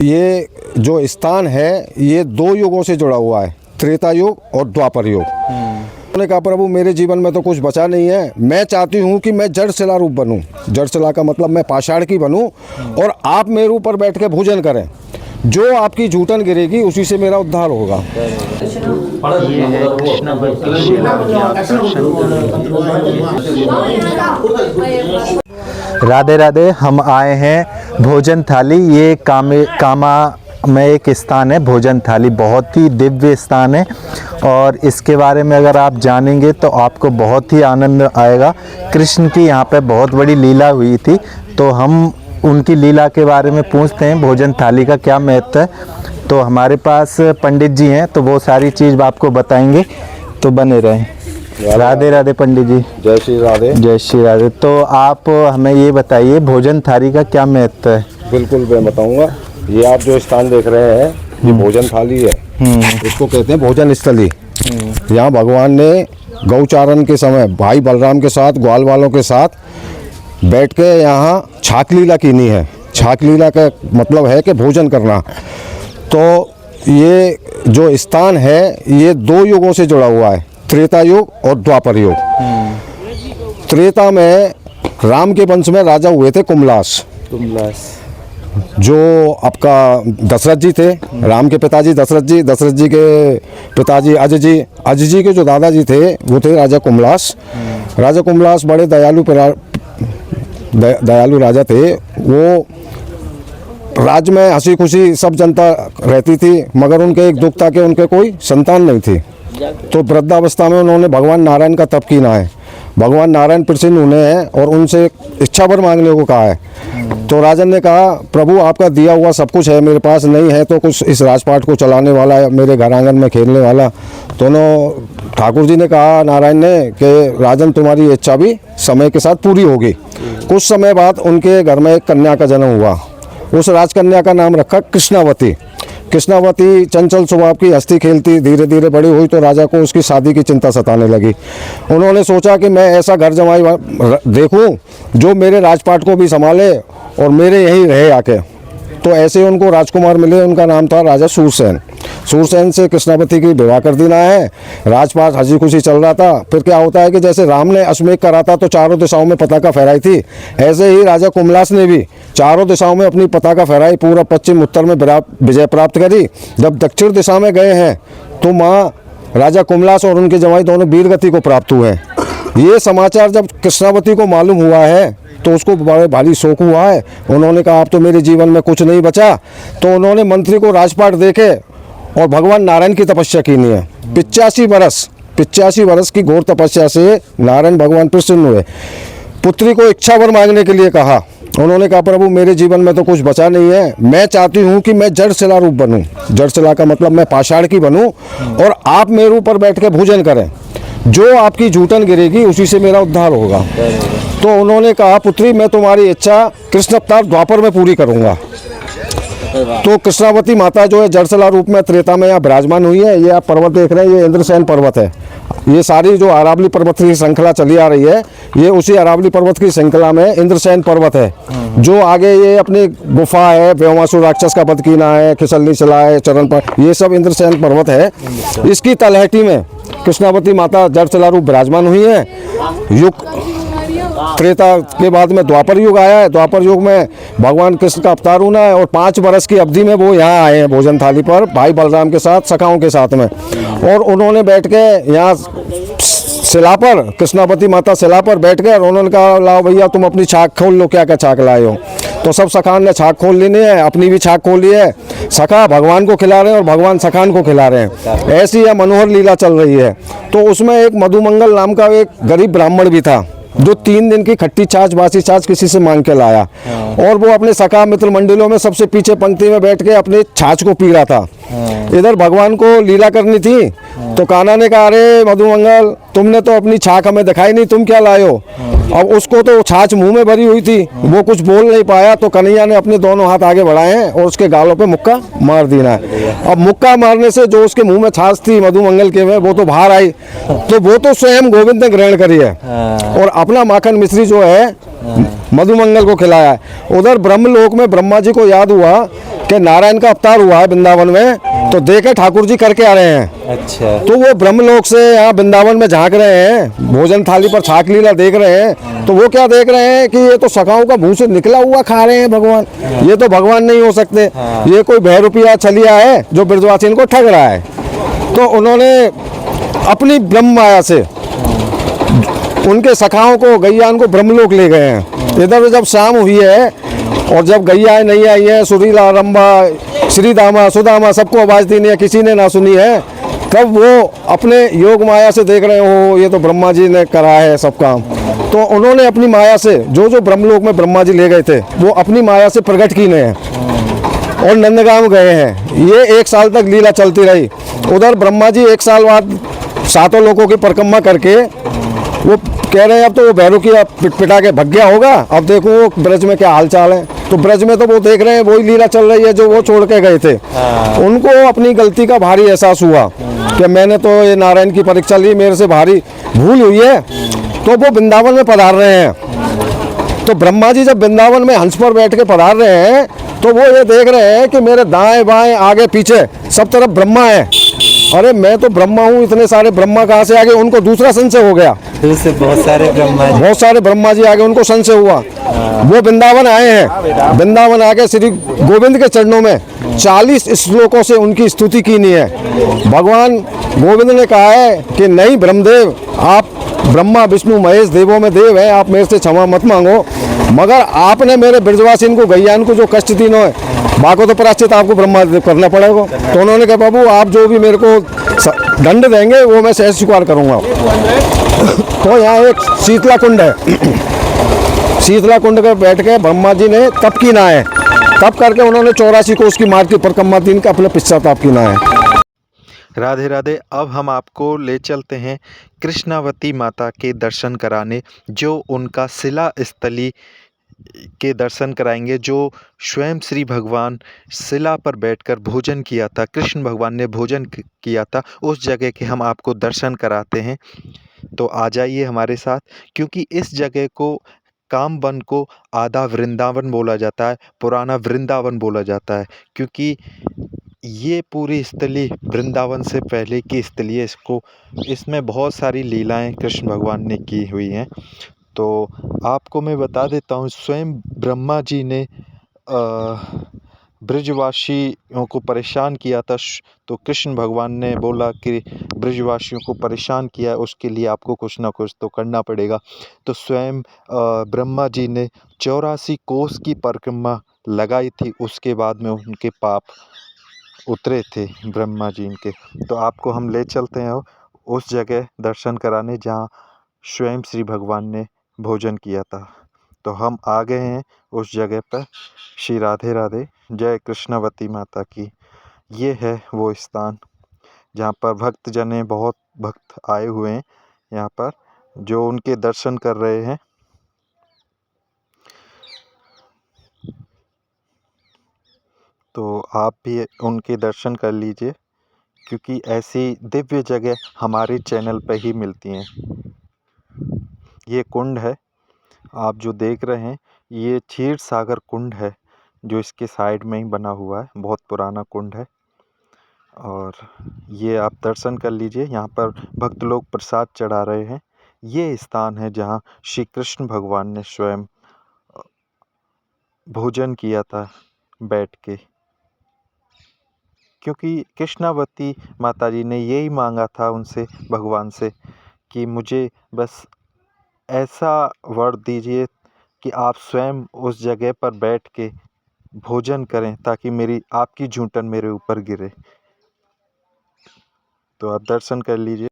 ये जो स्थान है ये 2 युगों से जुड़ा हुआ है, त्रेता युग और द्वापर युग। उन्होंने कहा प्रभु मेरे जीवन में तो कुछ बचा नहीं है, मैं चाहती हूँ कि मैं जड़ शिला रूप बनूँ। जड़ शिला का मतलब मैं पाषाण की बनूँ और आप मेरे ऊपर बैठ के भोजन करें, जो आपकी जूठन गिरेगी उसी से मेरा उद्धार होगा। राधे राधे। हम आए हैं भोजन थाली, ये कामा में एक स्थान है। भोजन थाली बहुत ही दिव्य स्थान है और इसके बारे में अगर आप जानेंगे तो आपको बहुत ही आनंद आएगा। कृष्ण की यहाँ पे बहुत बड़ी लीला हुई थी, तो हम उनकी लीला के बारे में पूछते हैं भोजन थाली का क्या महत्व है। तो हमारे पास पंडित जी हैं, तो वो सारी चीज़ आपको बताएंगे, तो बने रहें। राधे राधे पंडित जी। जय श्री राधे। जय श्री राधे। तो आप हमें ये बताइए भोजन थाली का क्या महत्व है। बिल्कुल मैं बताऊंगा। ये आप जो स्थान देख रहे हैं ये भोजन थाली है, इसको कहते हैं भोजन स्थली। यहाँ भगवान ने गौचारण के समय भाई बलराम के साथ, ग्वाल वालों के साथ बैठ के यहाँ छाक लीला कीनी है। छाक लीला का मतलब है कि भोजन करना। तो ये जो स्थान है ये 2 युगों से जुड़ा हुआ है, त्रेता युग और द्वापर युग। त्रेता में राम के वंश में राजा हुए थे कुमलास, जो आपका दशरथ जी थे। राम के पिताजी दशरथ जी के पिताजी अजय जी के जो दादाजी थे वो थे राजा कुमलास। राजा कुमलास बड़े दयालु राजा थे। वो राज्य में हंसी खुशी सब जनता रहती थी, मगर उनके एक दुख था कि उनके कोई संतान नहीं थी। तो वृद्धावस्था में उन्होंने भगवान नारायण का तप कीना है। भगवान नारायण प्रसन्न हुए हैं और उनसे इच्छा वर मांगने को कहा है। तो राजन ने कहा प्रभु आपका दिया हुआ सब कुछ है, मेरे पास नहीं है तो कुछ इस राजपाट को चलाने वाला है, मेरे घर आंगन में खेलने वाला। दोनों ठाकुर जी ने कहा नारायण ने कि राजन तुम्हारी इच्छा भी समय के साथ पूरी होगी। कुछ समय बाद उनके घर में एक कन्या का जन्म हुआ। उस राजकन्या का नाम रखा कृष्णावती। कृष्णावती चंचल स्वभाव की, हंसती खेलती, धीरे धीरे बड़ी हुई तो राजा को उसकी शादी की चिंता सताने लगी। उन्होंने सोचा कि मैं ऐसा घर जमाई देखूं जो मेरे राजपाट को भी संभाले और मेरे यहीं रहे आके। तो ऐसे उनको राजकुमार मिले, उनका नाम था राजा सूरसेन। सूरसेन से कृष्णावती की विवाह कर देना है। राजपाट हंसी खुशी चल रहा था। फिर क्या होता है कि जैसे राम ने अश्वमेध करा था तो चारों दिशाओं में पताका फहराई थी, ऐसे ही राजा कुमलास ने भी चारों दिशाओं में अपनी पताका फहराई, पूर्व पश्चिम उत्तर में विजय प्राप्त करी। जब दक्षिण दिशा में गए हैं तो माँ राजा कुमलास और उनके जवाई दोनों वीर गति को प्राप्त हुए हैं। ये समाचार जब कृष्णावती को मालूम हुआ है तो उसको बड़े भारी शोक हुआ है। उन्होंने कहा अब तो मेरे जीवन में कुछ नहीं बचा। तो उन्होंने मंत्री को राजपाट देके और भगवान नारायण की तपस्या कीनी है। 85 वर्ष की घोर तपस्या से नारायण भगवान प्रसन्न हुए। पुत्री को इच्छा वर मांगने के लिए कहा। उन्होंने कहा प्रभु मेरे जीवन में तो कुछ बचा नहीं है, मैं चाहती हूँ कि मैं जड़ शिला रूप बनूँ। जड़ शिला का मतलब मैं पाषाण की बनूँ और आप मेरे ऊपर बैठ के भोजन करें, जो आपकी जूठन गिरेगी उसी से मेरा उद्धार होगा। तो उन्होंने कहा पुत्री मैं तुम्हारी इच्छा कृष्ण अवतार द्वापर में पूरी करूँगा। तो कृष्णावती माता जो है जड़शिला रूप में त्रेता में यहाँ विराजमान हुई है। ये आप पर्वत देख रहे हैं, ये इंद्रसेन पर्वत है। ये सारी जो अरावली पर्वत की श्रृंखला चली आ रही है ये उसी अरावली पर्वत की श्रृंखला में इंद्रसेन पर्वत है। जो आगे ये अपनी गुफा है, व्योमासुर राक्षस का वध कीना है, खिसलनी चला है चरण पर, ये सब इंद्रसेन पर्वत है। इसकी तलहटी में कृष्णावती माता जड़शिला रूप विराजमान हुई है। युग त्रेता के बाद में द्वापर युग आया है। द्वापर युग में भगवान कृष्ण का अवतार होना है और 5 वर्ष की अवधि में वो यहाँ आए हैं भोजन थाली पर भाई बलराम के साथ, सखाओं के साथ में। और उन्होंने बैठ के यहाँ शिला पर, कृष्णावती माता शिला पर बैठ गए और उन्होंने कहा लाओ भैया तुम अपनी छाक खोल लो, क्या क्या छाक लाए हो। तो सब सखान ने छाक खोल लेनी है, अपनी भी छाक खोल ली है। सखा भगवान को खिला रहे हैं और भगवान सखान को खिला रहे हैं। ऐसी यह मनोहर लीला चल रही है। तो उसमें एक मधुमंगल नाम का एक गरीब ब्राह्मण भी था जो 3 दिन की खट्टी छाछ, बासी छाछ किसी से मांग के लाया और वो अपने सखा मित्र मंडलों में सबसे पीछे पंक्ति में बैठ के अपने छाछ को पी रहा था। इधर भगवान को लीला करनी थी तो कान्हा ने कहा अरे मधुमंगल तुमने तो अपनी छाछ हमें दिखाई नहीं, तुम क्या लाए हो। अब उसको तो छाछ मुंह में भरी हुई थी, वो कुछ बोल नहीं पाया। तो कन्हैया ने अपने दोनों हाथ आगे बढ़ाए हैं और उसके गालों पे मुक्का मार देना है। अब मुक्का मारने से जो उसके मुंह में छाछ थी मधुमंगल के में वो तो बाहर आई, तो वो तो स्वयं गोविंद ने ग्रहण करी है और अपना माखन मिश्री जो है मधुमंगल को खिलाया है। उधर ब्रह्मलोक में ब्रह्मा जी को याद हुआ कि नारायण का अवतार हुआ है वृंदावन में, तो देखे ठाकुर जी करके आ रहे हैं। अच्छा। तो वो ब्रह्मलोक से यहाँ वृंदावन में झांक रहे हैं, भोजन थाली पर छाक लीला देख रहे हैं। तो वो क्या देख रहे हैं कि ये तो सखाओं का मुंह से निकला हुआ खा रहे हैं भगवान, ये तो भगवान नहीं हो सकते, ये कोई बहरूपिया छलिया है जो ब्रजवासिन को ठग रहा है। तो उन्होंने अपनी ब्रह्म माया से उनके सखाओं को, गैयान को ब्रह्मलोक ले गए हैं। इधर जब शाम हुई है और जब गैया नहीं आई है, सुरीला, रंभा, श्रीदामा, सुदामा सबको आवाज़ दी नहीं है, किसी ने ना सुनी है, तब वो अपने योग माया से देख रहे हो ये तो ब्रह्मा जी ने करा है सब काम। तो उन्होंने अपनी माया से जो ब्रह्मलोक में ब्रह्मा जी ले गए थे वो अपनी माया से प्रकट की हैं और नंदगांव गए हैं। ये 1 साल तक लीला चलती रही। उधर ब्रह्मा जी 1 साल बाद 7 लोगों की परिक्रमा करके वो कह रहे हैं अब तो वो भैरू की पिटा के भग गया होगा, अब देखो वो ब्रज में क्या हालचाल है। तो ब्रज में तो वो देख रहे हैं वही लीला चल रही है जो वो छोड़ के गए थे। उनको अपनी गलती का भारी एहसास हुआ कि मैंने तो ये नारायण की परीक्षा ली, मेरे से भारी भूल हुई है। तो वो वृंदावन में पधार रहे हैं। तो ब्रह्मा जी जब वृंदावन में हंस पर बैठ के पधार रहे हैं तो वो ये देख रहे हैं कि मेरे दाएं बाएं आगे पीछे सब तरफ ब्रह्मा है। अरे मैं तो ब्रह्मा हूँ, इतने सारे ब्रह्मा कहाँ से आ गए? उनको दूसरा संशय हो गया, दूसरे बहुत सारे ब्रह्मा जी आगे, उनको संशय हुआ। वो वृंदावन आए हैं, वृंदावन आके श्री गोविंद के चरणों में 40 श्लोकों से उनकी स्तुति की नहीं है। भगवान गोविंद ने कहा है कि नहीं ब्रह्मदेव, आप ब्रह्मा विष्णु महेश देवों में देव हैं, आप मेरे से क्षमा मत मांगो, मगर आपने मेरे ब्रजवासिन को, गैयान को जो कष्ट दी है, बाको तो प्राश्चित आपको ब्रह्मा करना पड़ेगा। तो उन्होंने कहा बाबू आप जो भी मेरे को दंड देंगे वो मैं सहज स्वीकार करूँगा। तो यहाँ एक शीतला कुंड है, शीतला कुंड पे बैठ के ब्रह्मा जी ने तप की ना है। तप करके उन्होंने 84 कोस की मार्ग की परिक्रमा दिन का अपने पश्चाताप की ना है। राधे राधे। अब हम आपको ले चलते हैं कृष्णावती माता के दर्शन कराने, जो उनका शिला स्थली के दर्शन कराएंगे, जो स्वयं श्री भगवान शिला पर बैठकर भोजन किया था, कृष्ण भगवान ने भोजन किया था, उस जगह के हम आपको दर्शन कराते हैं। तो आ जाइए हमारे साथ, क्योंकि इस जगह को, कामवन को आधा वृंदावन बोला जाता है, पुराना वृंदावन बोला जाता है, क्योंकि ये पूरी स्थली वृंदावन से पहले की स्थली है। इसमें बहुत सारी लीलाएं कृष्ण भगवान ने की हुई हैं। तो आपको मैं बता देता हूँ, स्वयं ब्रह्मा जी ने ब्रजवासियों को परेशान किया था। तो कृष्ण भगवान ने बोला कि ब्रजवासियों को परेशान किया है, उसके लिए आपको कुछ ना कुछ तो करना पड़ेगा। तो स्वयं ब्रह्मा जी ने 84 कोस की परिक्रमा लगाई थी, उसके बाद में उनके पाप उतरे थे ब्रह्मा जी इनके। तो आपको हम ले चलते हैं उस जगह दर्शन कराने जहाँ स्वयं श्री भगवान ने भोजन किया था। तो हम आ गए हैं उस जगह पर। श्री राधे राधे, जय कृष्णावती माता की। ये है वो स्थान जहाँ पर भक्तजन, बहुत भक्त आए हुए हैं यहाँ पर, जो उनके दर्शन कर रहे हैं। तो आप भी उनके दर्शन कर लीजिए, क्योंकि ऐसी दिव्य जगह हमारे चैनल पर ही मिलती हैं। ये कुंड है आप जो देख रहे हैं, ये क्षीर सागर कुंड है, जो इसके साइड में ही बना हुआ है। बहुत पुराना कुंड है और ये आप दर्शन कर लीजिए। यहाँ पर भक्त लोग प्रसाद चढ़ा रहे हैं। ये स्थान है जहाँ श्री कृष्ण भगवान ने स्वयं भोजन किया था बैठ के, क्योंकि कृष्णावती माता जी ने यही मांगा था उनसे, भगवान से, कि मुझे बस ऐसा वर दीजिए कि आप स्वयं उस जगह पर बैठ के भोजन करें, ताकि मेरी आपकी जूठन मेरे ऊपर गिरे। तो आप दर्शन कर लीजिए।